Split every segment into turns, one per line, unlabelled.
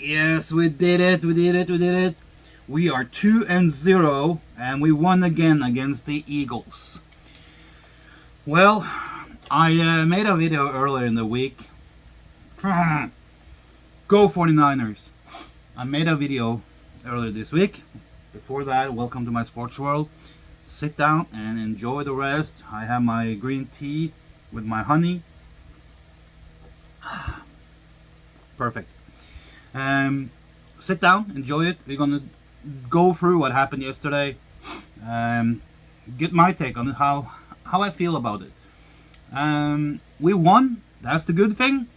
Yes, we did it. We did it. We did it. We are 2-0, and we won again against the Eagles. Well, I made a video earlier in the week. Go 49ers. I made a video earlier this week. Before that, welcome to my sports world. Sit down and enjoy the rest. I have my green tea with my honey. Perfect. Sit down, enjoy it. We're gonna go through what happened yesterday. Get my take on it, how I feel about it. We won. That's the good thing.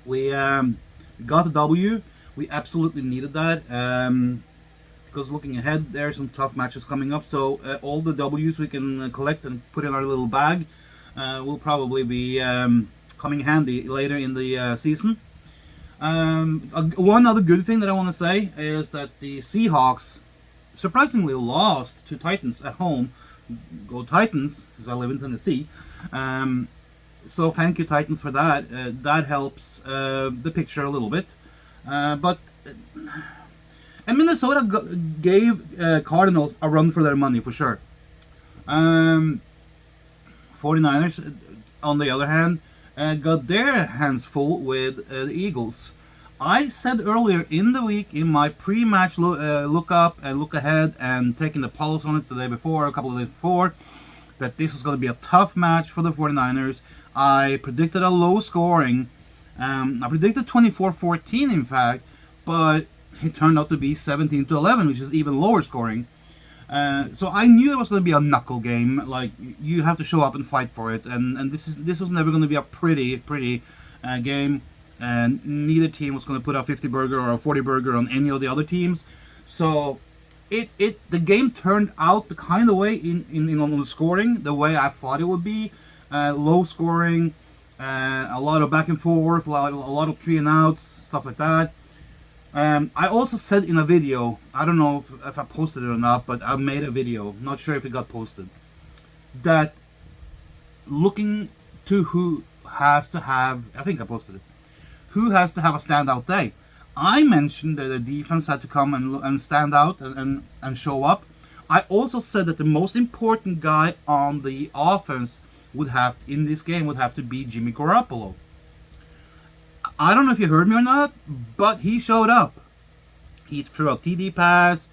We got the W. We absolutely needed that. Because looking ahead, there are some tough matches coming up. So all the W's we can collect and put in our little bag will probably be coming handy later in the season. One other good thing that I want to say is that the Seahawks surprisingly lost to Titans at home. Go Titans, because I live in Tennessee. So thank you, Titans, for that. That helps the picture a little bit. But Minnesota gave Cardinals a run for their money, for sure. 49ers, on the other hand, got their hands full with the Eagles. I said earlier in the week, in my pre-match look up and look ahead and taking the pulse on it the day before, a couple of days before, that this is going to be a tough match for the 49ers. I predicted a low scoring. I predicted 24-14, in fact, but it turned out to be 17-11, which is even lower scoring. So I knew it was going to be a knuckle game. Like, you have to show up and fight for it, and this was never going to be a pretty game. And neither team was going to put a 50 burger or a 40 burger on any of the other teams. So the game turned out the kind of way in on the scoring, the way I thought it would be. Low scoring, a lot of back and forth, a lot of 3 and outs, stuff like that. I also said in a video, I don't know if I posted it or not, but I made a video, not sure if it got posted, that looking to who has to have, I think I posted it, who has to have a standout day. I mentioned that the defense had to come and stand out and show up. I also said that the most important guy on the offense in this game would have to be Jimmy Garoppolo. I don't know if you heard me or not, but he showed up. He threw a TD pass.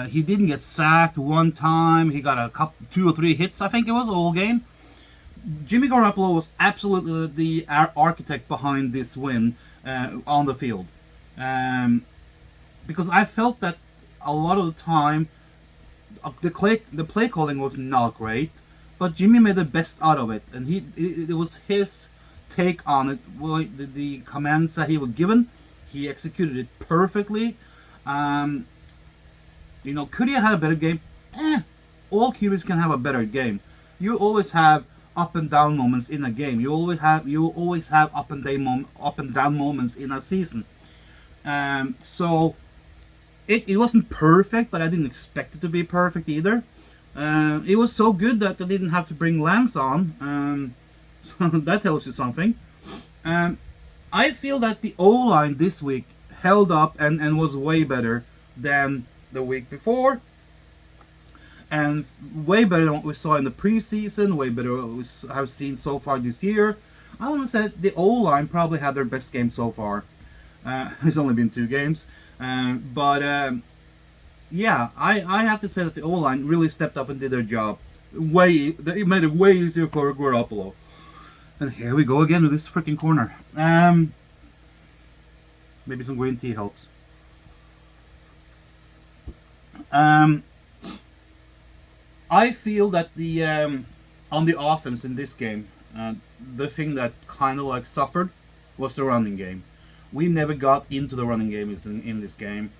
He didn't get sacked one time. He got 2 or 3 hits, I think it was, all game. Jimmy Garoppolo was absolutely the architect behind this win on the field. Because I felt that a lot of the time the play calling was not great, but Jimmy made the best out of it, and it was his take on it. Well, the commands that he was given, he executed it perfectly. Could he have had a better game? All QBs can have a better game. You always have up and down moments in a game. You will always have up and down moments in a season. So it wasn't perfect, but I didn't expect it to be perfect either. It was so good that they didn't have to bring Lance on. So that tells you something. I feel that the O-line this week held up and was way better than the week before. And way better than what we saw in the preseason, way better than what we have seen so far this year. I want to say the O-line probably had their best game so far. It's only been 2 games. Yeah, I have to say that the O-line really stepped up and did their job. It made it way easier for Garoppolo. And here we go again with this freaking corner. Maybe some green tea helps. I feel that the on the offense in this game, the thing that kind of like suffered was the running game. We never got into the running game in this game.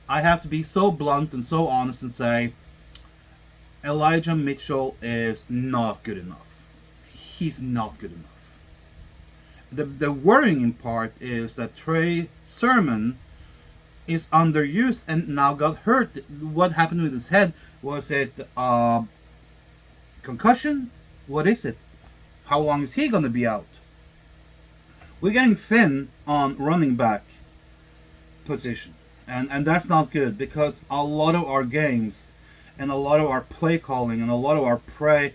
I have to be so blunt and so honest and say Elijah Mitchell is not good enough. He's not good enough. The worrying part is that Trey Sermon is underused and now got hurt. What happened with his head? Was it concussion? What is it? How long is he going to be out? we're getting thin on running back position, and that's not good because a lot of our games and a lot of our play calling and a lot of our play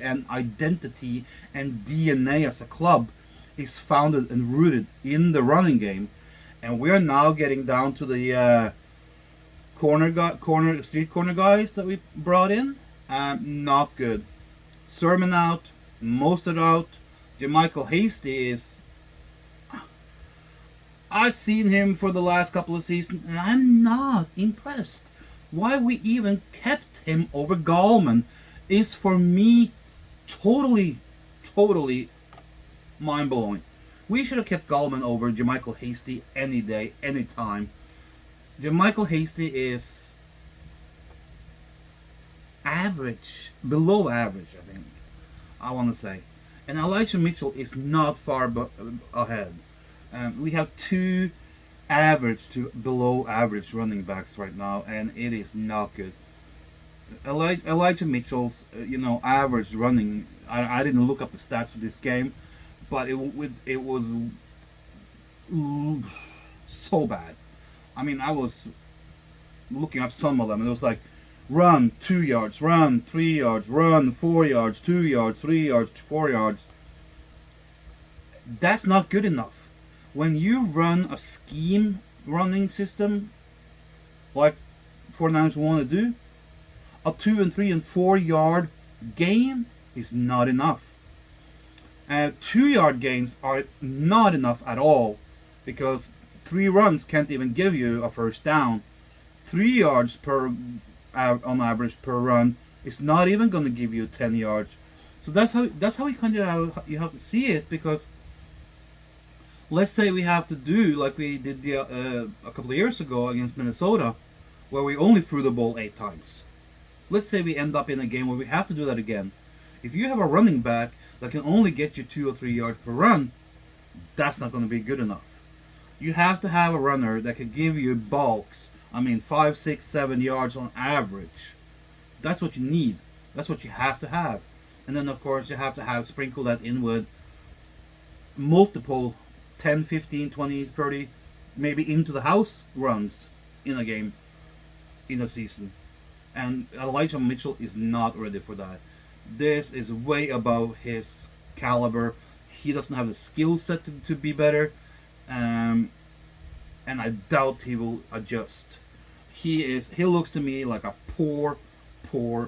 and identity and DNA as a club is founded and rooted in the running game, and we're now getting down to the street corner guys that we brought in. Not good. Sermon out, Mostert out. JaMycal Hasty is. I've seen him for the last couple of seasons, and I'm not impressed. Why we even kept him over Gallman is for me totally mind-blowing. We should have kept Gallman over JaMycal Hasty any day, any time. JaMycal Hasty is average, below average, I think, I want to say. And Elijah Mitchell is not far ahead. We have two average to below average running backs right now, and it is not good. Elijah Mitchell's, average running. I didn't look up the stats for this game, but it was so bad. I mean, I was looking up some of them, and it was like, run 2 yards, run 3 yards, run 4 yards, 2 yards, 3 yards, 4 yards. That's not good enough. When you run a scheme running system, like 49ers want to do, a 2 and 3 and 4 yard gain is not enough. 2 yard gains are not enough at all, because 3 runs can't even give you a first down. 3 yards on average per run is not even going to give you 10 yards. So that's how you have to see it, because let's say we have to do like we did a couple of years ago against Minnesota, where we only threw the ball 8 times. Let's say we end up in a game where we have to do that again. If you have a running back that can only get you 2 or 3 yards per run, that's not going to be good enough. You have to have a runner that can give you bulks. 5, 6, 7 yards on average. That's what you need. That's what you have to have. And then, of course, you have to sprinkle that in with multiple 10, 15, 20, 30, maybe into the house runs in a game, in a season. And Elijah Mitchell is not ready for that. This is way above his caliber. He doesn't have the skill set to be better. And I doubt he will adjust. He looks to me like a poor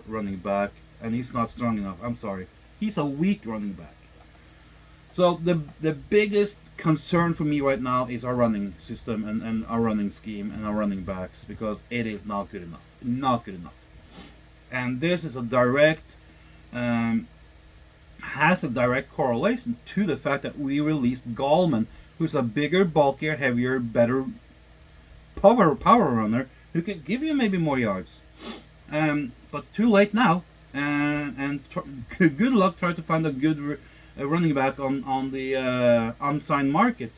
running back, and he's not strong enough. I'm sorry. He's a weak running back. So the biggest concern for me right now is our running system and our running scheme and our running backs, because it is not good enough. Not good enough. And this is has a direct correlation to the fact that we released Gallman, who's a bigger, bulkier, heavier, better power runner who can give you maybe more yards. But too late now. Good luck trying to find a good running back on the unsigned market.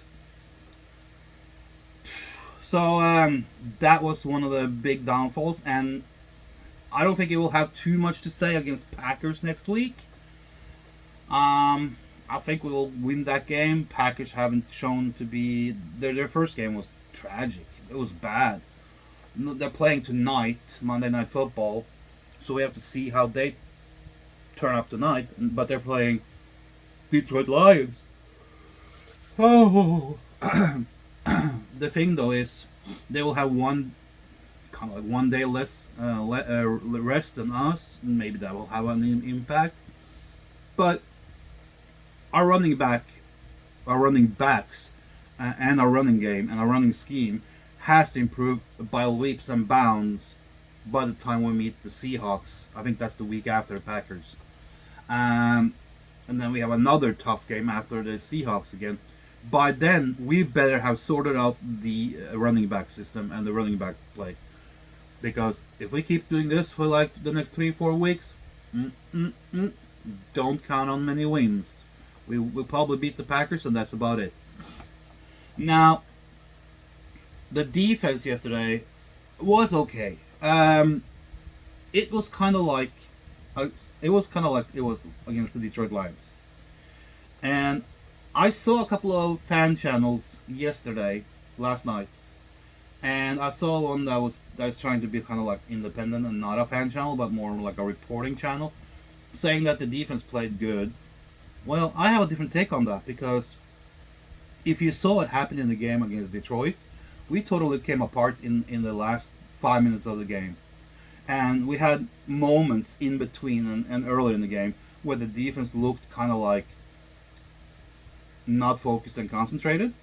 So that was one of the big downfalls, and I don't think it will have too much to say against Packers next week. I think we will win that game. Packers haven't shown to be... Their first game was tragic. It was bad. They're playing tonight, Monday Night Football, so we have to see how they turn up tonight. But they're playing Detroit Lions. Oh, the thing though is they will have one day less rest than us. Maybe that will have an impact. But our running backs, and our running game and our running scheme has to improve by leaps and bounds by the time we meet the Seahawks. I think that's the week after the Packers. And then we have another tough game after the Seahawks again. By then, we better have sorted out the running back system and the running back play. Because if we keep doing this for like the next 3-4 weeks, don't count on many wins. We'll probably beat the Packers, and that's about it. Now, the defense yesterday was okay. It was kind of like it was against the Detroit Lions, and I saw a couple of fan channels yesterday, last night, and I saw one that was trying to be kind of like independent and not a fan channel, but more like a reporting channel, saying that the defense played good. Well, I have a different take on that because if you saw what happened in the game against Detroit, we totally came apart in the last 5 minutes of the game. And we had moments in between and early in the game where the defense looked kind of like not focused and concentrated.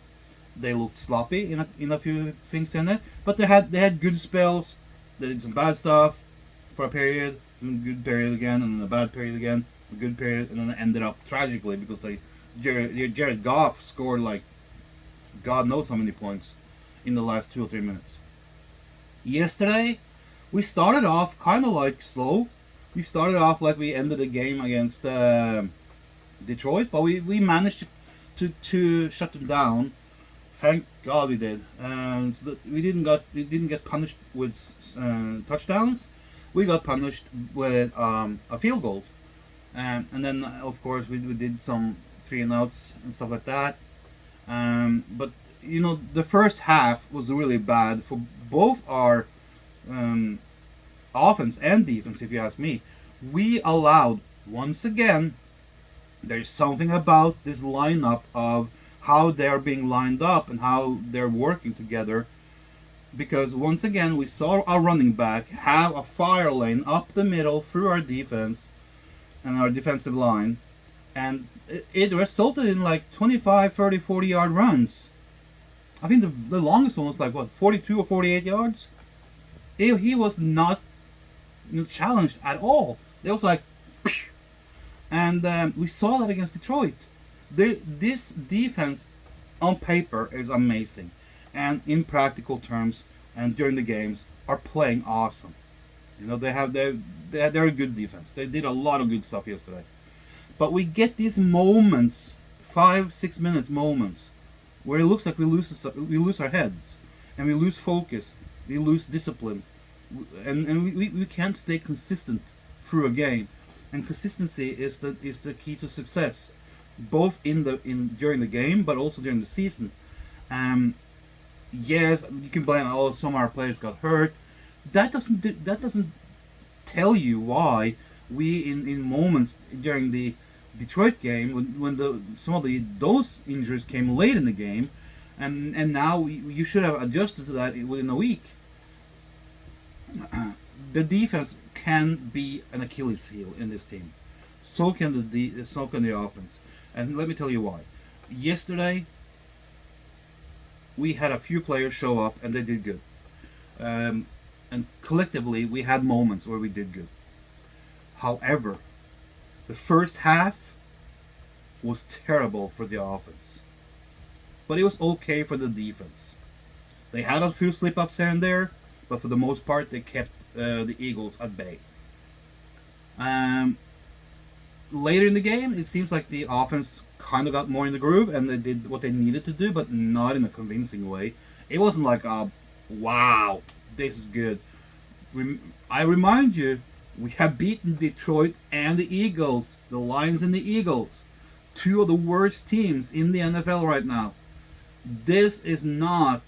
They looked sloppy in a few things in it, but they had good spells. They did some bad stuff for a period, and a good period again, and then a bad period again, a good period, and then it ended up tragically because Jared Goff scored like God knows how many points in the last 2 or 3 minutes. Yesterday, we started off kind of like slow. We started off like we ended the game against Detroit, but we managed to shut them down. Thank God we did. And so we didn't get punished with touchdowns. We got punished with a field goal, and then of course we did some 3-and-outs and stuff like that. But the first half was really bad for both our offense and defense, if you ask me. We allowed, once again, there's something about this lineup of how they're being lined up and how they're working together. Because once again, we saw our running back have a fire lane up the middle through our defense and our defensive line. And it resulted in like 25, 30, 40-yard runs. I think the longest one was like, 42 or 48 yards? He was not challenged at all. It was like, and we saw that against Detroit. This defense on paper is amazing, and in practical terms and during the games are playing awesome. They're a good defense. They did a lot of good stuff yesterday, but we get these moments, 5-6 minutes moments, where it looks like we lose our heads, and we lose focus, we lose discipline, and we can't stay consistent through a game. And consistency is the key to success, both during the game, but also during the season. Yes, you can blame some of our players got hurt. That doesn't tell you why we in moments during the Detroit game when some of those injuries came late in the game, and now you should have adjusted to that within a week. The defense can be an Achilles heel in this team. So can the offense. And let me tell you why. Yesterday, we had a few players show up and they did good. And collectively, we had moments where we did good. However, the first half was terrible for the offense. But it was okay for the defense. They had a few slip-ups here and there, but for the most part, they kept the Eagles at bay. Later in the game, it seems like the offense kind of got more in the groove and they did what they needed to do, but not in a convincing way. It wasn't like, wow, this is good. I remind you, we have beaten Detroit and the Eagles, the Lions and the Eagles, two of the worst teams in the NFL right now. This is not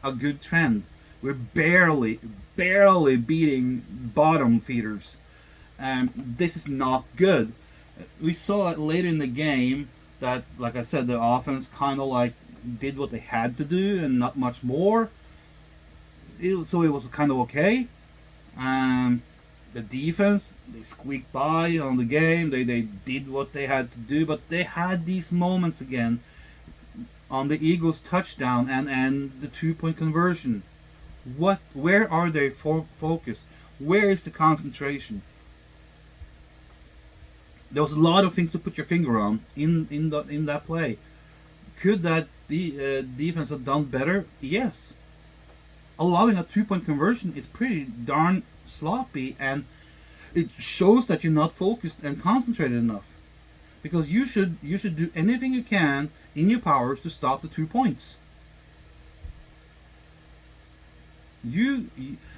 a good trend. We're barely beating bottom feeders. This is not good. We saw it later in the game that, like I said, the offense kind of like did what they had to do and not much more. So it was kind of okay. The defense, they squeaked by on the game. They did what they had to do, but they had these moments again on the Eagles' touchdown and the 2-point conversion. Where are they focused? Where is the concentration? There was a lot of things to put your finger on in that play. Could that defense have done better? Yes. Allowing a 2-point conversion is pretty darn sloppy, and it shows that you're not focused and concentrated enough. Because you should do anything you can in your powers to stop the 2 points. You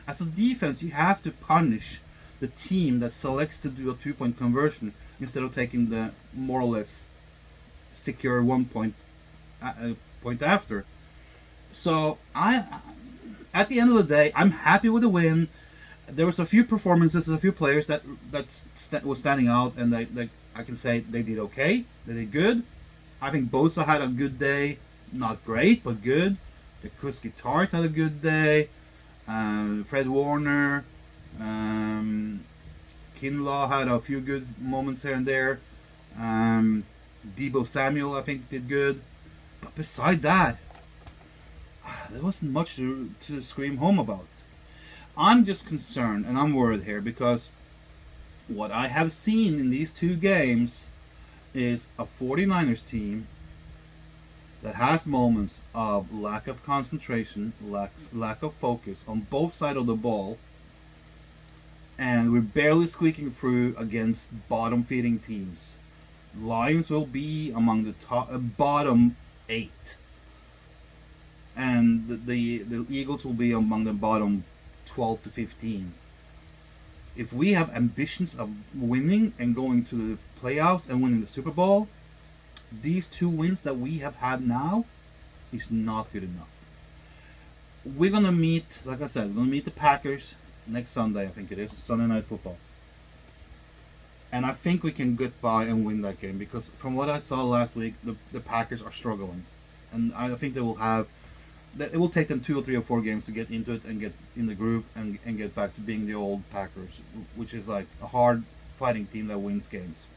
as a defense, you have to punish the team that selects to do a 2-point conversion instead of taking the more or less secure 1 point point after. So at the end of the day, I'm happy with the win. There was a few performances, a few players that was standing out, and they I can say they did okay. They did good. I think Bosa had a good day, not great but good. The Kuski Tart had a good day. Fred Warner, Kinlaw had a few good moments here and there. Debo Samuel, I think, did good. But beside that, there wasn't much to scream home about. I'm just concerned and I'm worried here because what I have seen in these two games is a 49ers team that has moments of lack of concentration, lack of focus on both sides of the ball, and we're barely squeaking through against bottom-feeding teams. Lions will be among the bottom 8, and the Eagles will be among the bottom 12 to 15. If we have ambitions of winning and going to the playoffs and winning the Super Bowl, these 2 wins that we have had now is not good enough. We're going to meet, like I said, we're going to meet the Packers next Sunday, I think it is, Sunday Night Football. And I think we can get by and win that game because from what I saw last week, the Packers are struggling. And I think it will take them 2 or 3 or 4 games to get into it and get in the groove and get back to being the old Packers, which is like a hard fighting team that wins games.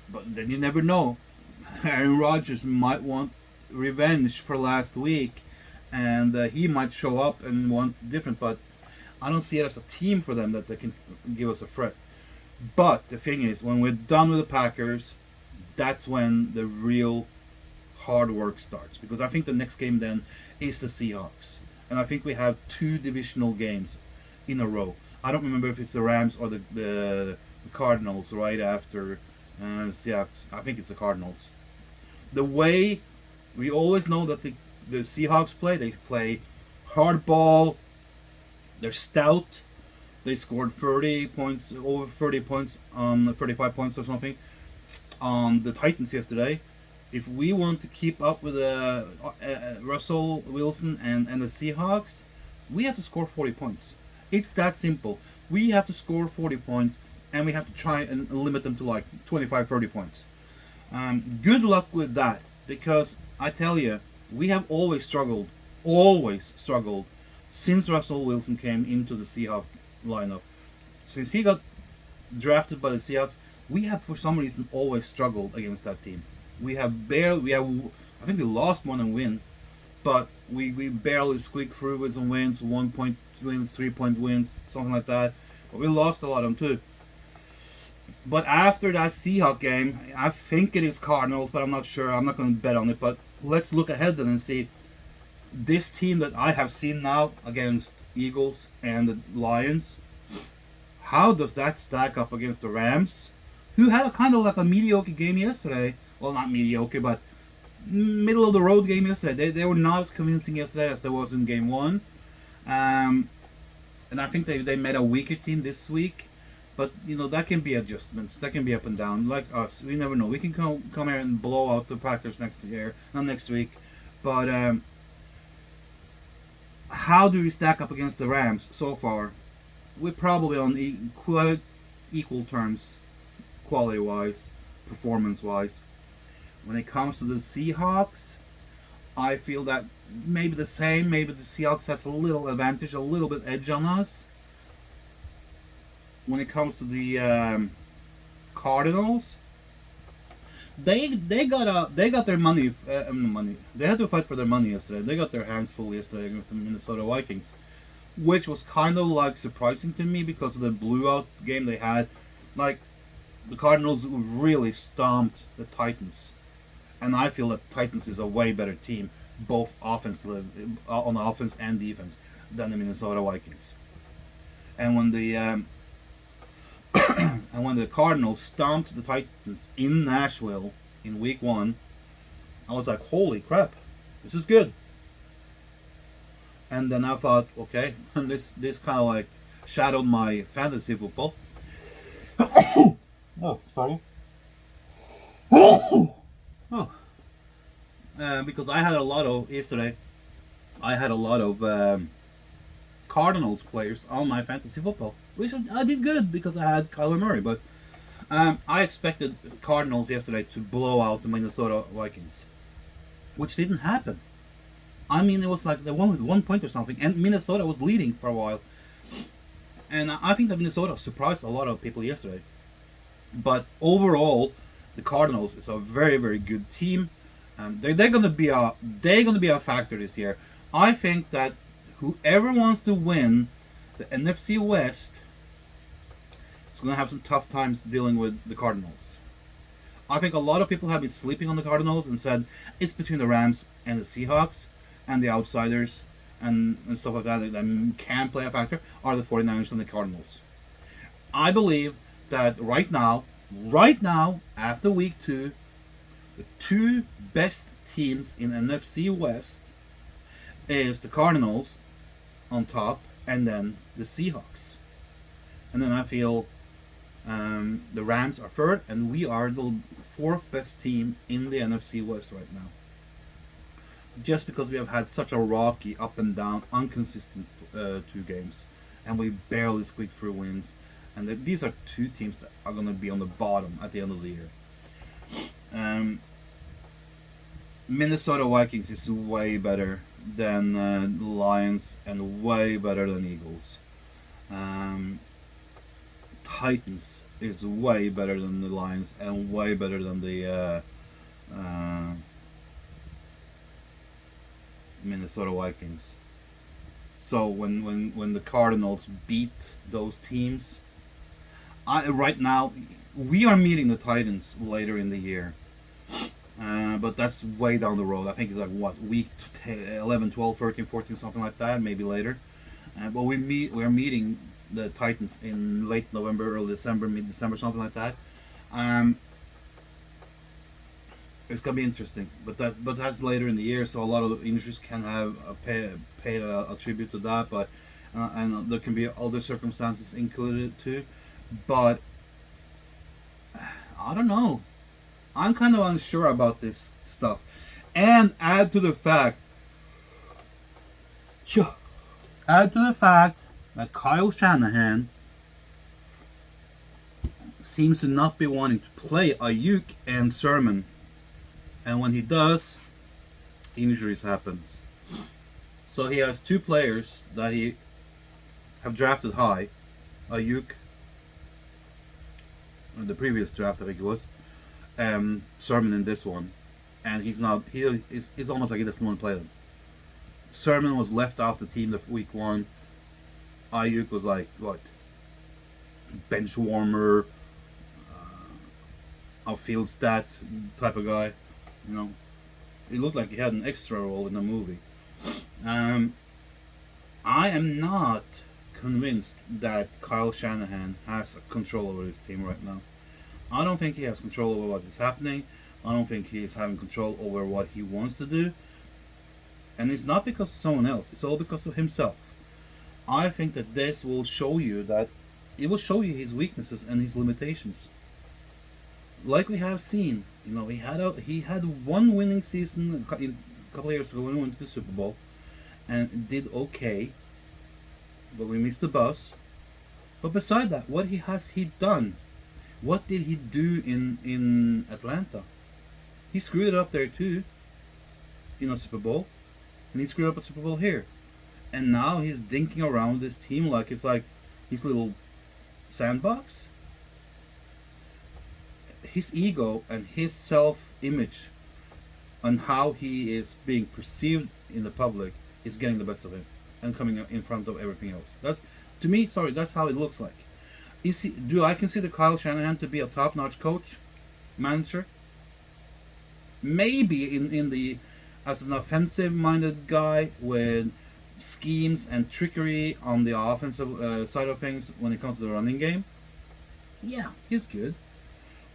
But then you never know. Aaron Rodgers might want revenge for last week, and he might show up and want different. But I don't see it as a team for them that they can give us a threat. But the thing is, when we're done with the Packers, that's when the real hard work starts. Because I think the next game then is the Seahawks. And I think we have 2 divisional games in a row. I don't remember if it's the Rams or the Cardinals right after Seahawks. I think it's the Cardinals. The way we always know that the Seahawks play, they play hard ball. They're stout. They scored 30 points, over 30 points on 35 points or something on the Titans yesterday. If we want to keep up with Russell Wilson and the Seahawks, we have to score 40 points. It's that simple. We have to score 40 points, and we have to try and limit them to like 25, 30 points. Good luck with that, because I tell you, we have always struggled, since Russell Wilson came into the Seahawks lineup. Since he got drafted by the Seahawks, we have for some reason always struggled against that team. I think we lost more than win, but we barely squeaked through with some wins, 1-point wins, 3-point wins, something like that. But we lost a lot of them too. But after that Seahawks game, I think it is Cardinals, but I'm not sure. I'm not going to bet on it. But let's look ahead then and see this team that I have seen now against Eagles and the Lions. How does that stack up against the Rams, who had a kind of like a mediocre game yesterday? Well, not mediocre, but middle of the road game yesterday. They were not as convincing yesterday as they was in game 1. And I think they made a weaker team this week. But, that can be adjustments. That can be up and down. Like us, we never know. We can come here and blow out the Packers next week. But how do we stack up against the Rams so far? We're probably on equal terms, quality-wise, performance-wise. When it comes to the Seahawks, I feel that maybe the same. Maybe the Seahawks has a little advantage, a little bit edge on us. When it comes to the Cardinals, they got their money. They had to fight for their money yesterday. They got their hands full yesterday against the Minnesota Vikings, which was kind of like surprising to me because of the blowout game they had. Like, the Cardinals really stomped the Titans, and I feel that Titans is a way better team, both offensive on offense and defense, than the Minnesota Vikings. And when the Cardinals stomped the Titans in Nashville in week 1, I was like, holy crap, this is good. And then I thought, okay, this kind of like shadowed my fantasy football. Oh, sorry. Oh, because I had a lot of yesterday. I had a lot of Cardinals players on my fantasy football, which I did good because I had Kyler Murray. But I expected Cardinals yesterday to blow out the Minnesota Vikings, which didn't happen. I mean, it was like they won with 1 point or something, and Minnesota was leading for a while. And I think that Minnesota surprised a lot of people yesterday. But overall, the Cardinals is a very very good team. They're gonna be a factor this year. I think that whoever wants to win the NFC West is gonna have some tough times dealing with the Cardinals. I think a lot of people have been sleeping on the Cardinals and said it's between the Rams and the Seahawks and the outsiders and stuff like that that can play a factor are the 49ers and the Cardinals. I believe that right now, after week 2, the two best teams in NFC West is the Cardinals on top and then the Seahawks. And then I feel the Rams are third, and we are the fourth best team in the NFC West right now. Just because we have had such a rocky, up and down, inconsistent 2 games, and we barely squeaked through wins. And these are two teams that are going to be on the bottom at the end of the year. Minnesota Vikings is way better than the Lions and way better than Eagles. Titans is way better than the Lions and way better than the Minnesota Vikings. So when the Cardinals beat those teams, right now we are meeting the Titans later in the year. But that's way down the road. I think it's like what, week 11, 12, 13, 14, something like that, maybe later. But we're meeting the Titans in late November, early December, mid-December, something like that. It's gonna be interesting, but that's later in the year, so a lot of the industries can have paid a tribute to that, but and there can be other circumstances included too. But I don't know. I'm kind of unsure about this stuff, and add to the fact that Kyle Shanahan seems to not be wanting to play Ayuk and Sermon, and when he does, injuries happens. So he has 2 players that he have drafted high, Ayuk, in the previous draft I think it was, Sermon in this one, and he's not. It's almost like he doesn't want to play them. Sermon was left off the team of week 1. Ayuk was like what, bench warmer, a field stat type of guy. You know, he looked like he had an extra role in the movie. I am not convinced that Kyle Shanahan has control over his team right now. I don't think he has control over what is happening. I don't think he is having control over what he wants to do. And it's not because of someone else. It's all because of himself. I think that this will show you that it will show you his weaknesses and his limitations. Like we have seen, you know, he had one winning season a couple of years ago when he went to the Super Bowl, and did okay, but we missed the bus. But beside that, what has he done? What did he do in Atlanta? He screwed it up there too, in a Super Bowl, and he screwed up a Super Bowl here, and now he's dinking around this team like it's like his little sandbox. His ego and his self-image and how he is being perceived in the public is getting the best of him and coming in front of everything else. That's, to me, sorry, that's how it looks like. Do I consider Kyle Shanahan to be a top-notch coach, manager? Maybe in the as an offensive-minded guy with schemes and trickery on the offensive side of things when it comes to the running game. Yeah, he's good.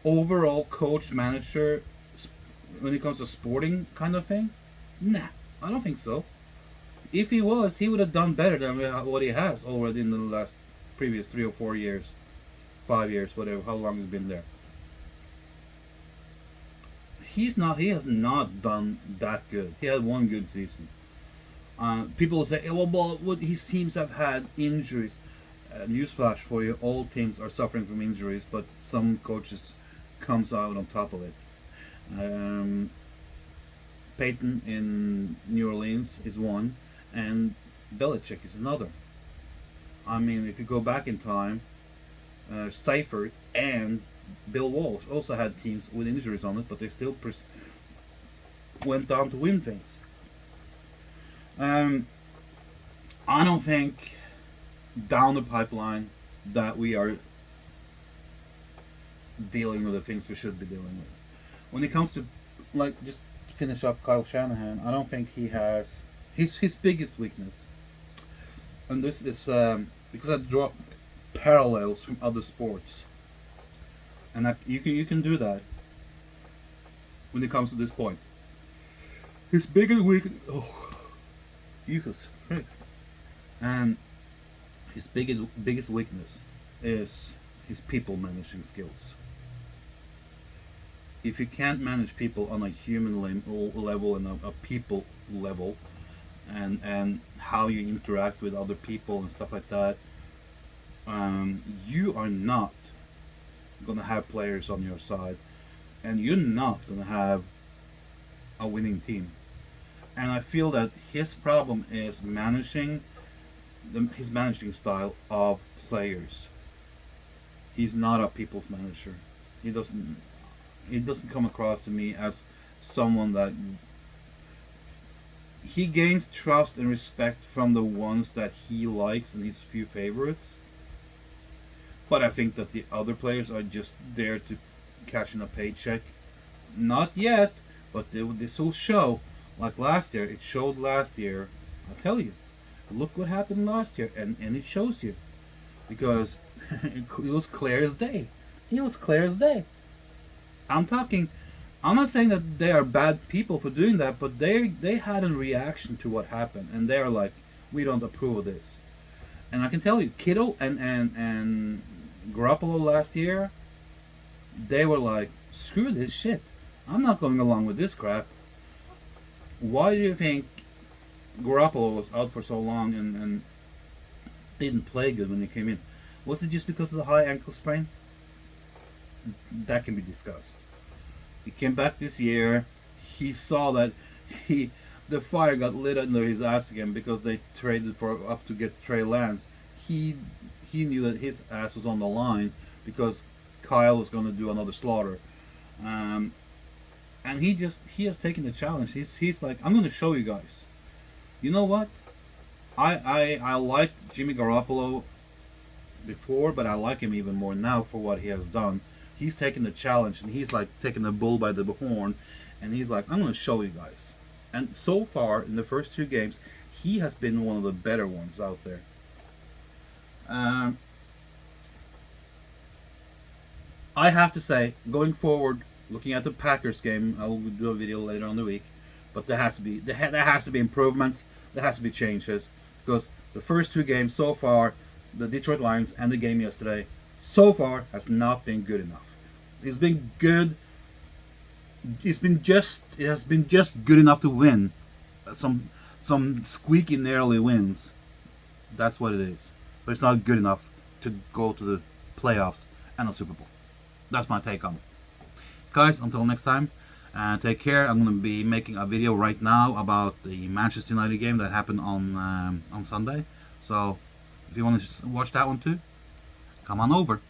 Overall coach, manager, when it comes to sporting kind of thing, nah, I don't think so. If he was, he would have done better than what he has already in the last previous 3 or 4 years, 5 years, whatever, how long he's been there. He has not done that good. He had one good season. People will say, well, his teams have had injuries. Newsflash for you: all teams are suffering from injuries, but some coaches comes out on top of it. Um, Peyton in New Orleans is one, and Belichick is another. I mean, if you go back in time, Seifert and Bill Walsh also had teams with injuries on it, but they still went on to win things. I don't think down the pipeline that we are dealing with the things we should be dealing with. When it comes to, like, just to finish up Kyle Shanahan, I don't think he has his biggest weakness, and this is because I draw parallels from other sports, and you can do that when it comes to this point. His biggest weakness, oh, Jesus, frick. And his biggest weakness is his people managing skills. If you can't manage people on a human level and a people level, and how you interact with other people and stuff like that, you are not gonna have players on your side, and you're not gonna have a winning team. And I feel that his problem is managing his managing style of players. He's not a people's manager. He doesn't come across to me as someone that he gains trust and respect from the ones that he likes and his few favorites. But I think that the other players are just there to cash in a paycheck. Not yet, but this will show. Like last year, it showed last year. I'll tell you. Look what happened last year, and it shows you. Because it was clear as day. It was clear as day. I'm not saying that they are bad people for doing that, but they had a reaction to what happened, and they're like, we don't approve of this. And I can tell you, Kittle and Garoppolo last year, they were like, screw this shit. I'm not going along with this crap. Why do you think Garoppolo was out for so long and didn't play good when he came in? Was it just because of the high ankle sprain? That can be discussed. He came back this year. He saw that the fire got lit under his ass again because they traded for up to get Trey Lance. He knew that his ass was on the line because Kyle was going to do another slaughter. And he has taken the challenge. He's like, I'm going to show you guys. You know what? I liked Jimmy Garoppolo before, but I like him even more now for what he has done. He's taken the challenge, and he's like taking the bull by the horn, and he's like, I'm going to show you guys. And so far, in the first two games, he has been one of the better ones out there. I have to say, going forward, looking at the Packers game, I will do a video later on the week, but there has to be improvements, there has to be changes, because the first two games so far, the Detroit Lions and the game yesterday, so far has not been good enough. It's been good. It has been just good enough to win. Some squeaky narrowly wins. That's what it is. But it's not good enough to go to the playoffs and a Super Bowl. That's my take on it. Guys, until next time, take care. I'm going to be making a video right now about the Manchester United game that happened on Sunday. So if you want to watch that one too, come on over.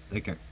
Take care.